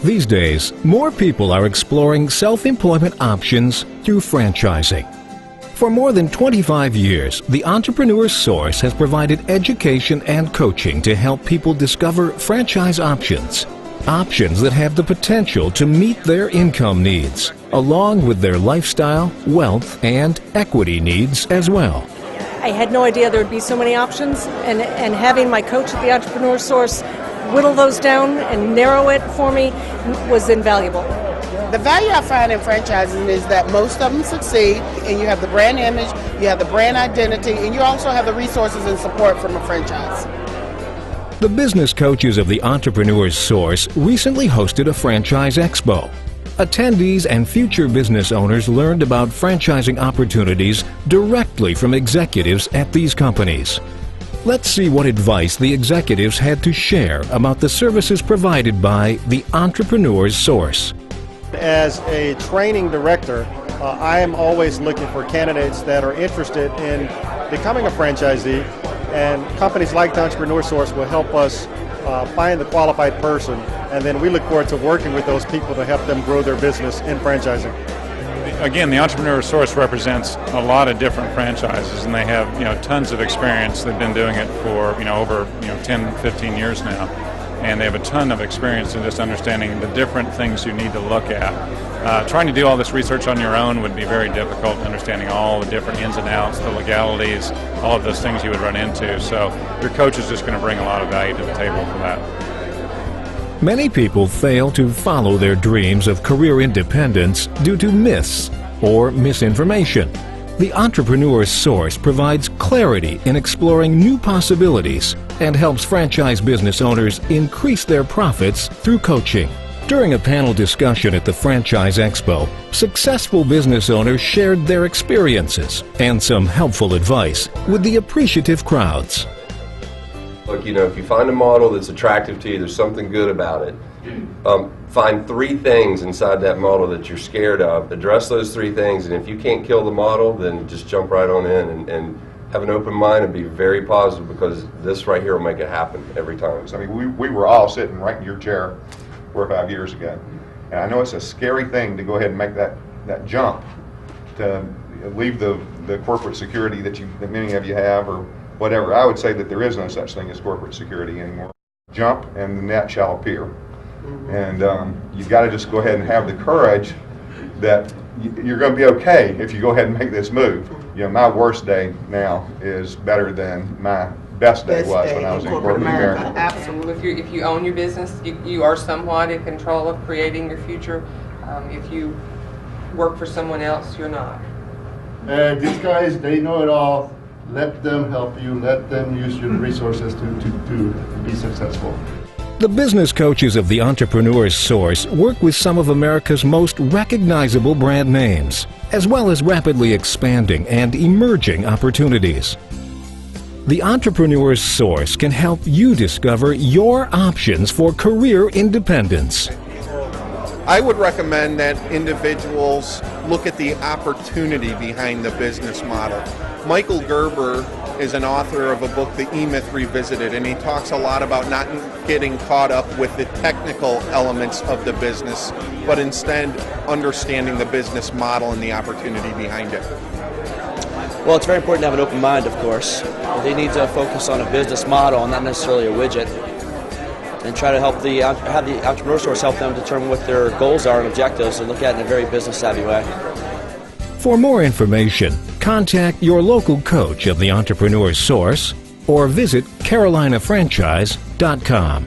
These days, more people are exploring self-employment options through franchising. For more than 25 years, the Entrepreneur's Source has provided education and coaching to help people discover franchise options. Options that have the potential to meet their income needs, along with their lifestyle, wealth, and equity needs as well. I had no idea there would be so many options, and having my coach at the Entrepreneur's Source whittle those down and narrow it for me was invaluable. The value I find in franchising is that most of them succeed, and you have the brand image, you have the brand identity, and you also have the resources and support from a franchise. The business coaches of the Entrepreneur's Source recently hosted a franchise expo. Attendees and future business owners learned about franchising opportunities directly from executives at these companies. Let's see what advice the executives had to share about the services provided by the Entrepreneur's Source. As a training director, I am always looking for candidates that are interested in becoming a franchisee, and companies like the Entrepreneur Source will help us find the qualified person, and then we look forward to working with those people to help them grow their business in franchising. Again, the Entrepreneur Source represents a lot of different franchises, and they have tons of experience. They've been doing it for over 10, 15 years now. And they have a ton of experience in just understanding the different things you need to look at. Trying to do all this research on your own would be very difficult, understanding all the different ins and outs, the legalities, all of those things you would run into. So your coach is just going to bring a lot of value to the table for that. Many people fail to follow their dreams of career independence due to myths or misinformation. The Entrepreneur's Source provides clarity in exploring new possibilities and helps franchise business owners increase their profits through coaching. During a panel discussion at the Franchise Expo, successful business owners shared their experiences and some helpful advice with the appreciative crowds. Look, if you find a model that's attractive to you, there's something good about it. Find 3 things inside that model that you're scared of, address those 3 things, and if you can't kill the model, then just jump right on in and have an open mind and be very positive, because this right here will make it happen every time. I mean, we were all sitting right in your chair 4 or 5 years ago, and I know it's a scary thing to go ahead and make that jump, to leave the corporate security that many of you have or whatever. I would say that there is no such thing as corporate security anymore. Jump and the net shall appear. And you've got to just go ahead and have the courage that you're going to be okay if you go ahead and make this move. My worst day now is better than my best day was when I was in corporate America. Absolutely. If you own your business, you are somewhat in control of creating your future. If you work for someone else, you're not. These guys, they know it all. Let them help you. Let them use your resources to be successful. The business coaches of the Entrepreneur's Source work with some of America's most recognizable brand names, as well as rapidly expanding and emerging opportunities. The Entrepreneur's Source can help you discover your options for career independence. I would recommend that individuals look at the opportunity behind the business model. Michael Gerber is an author of a book, The E-Myth Revisited, and he talks a lot about not getting caught up with the technical elements of the business, but instead understanding the business model and the opportunity behind it. Well, it's very important to have an open mind, of course. They need to focus on a business model and not necessarily a widget, and try to have the Entrepreneur Source help them determine what their goals are and objectives and look at it in a very business-savvy way. For more information, contact your local coach of the Entrepreneur's Source or visit carolinafranchise.com.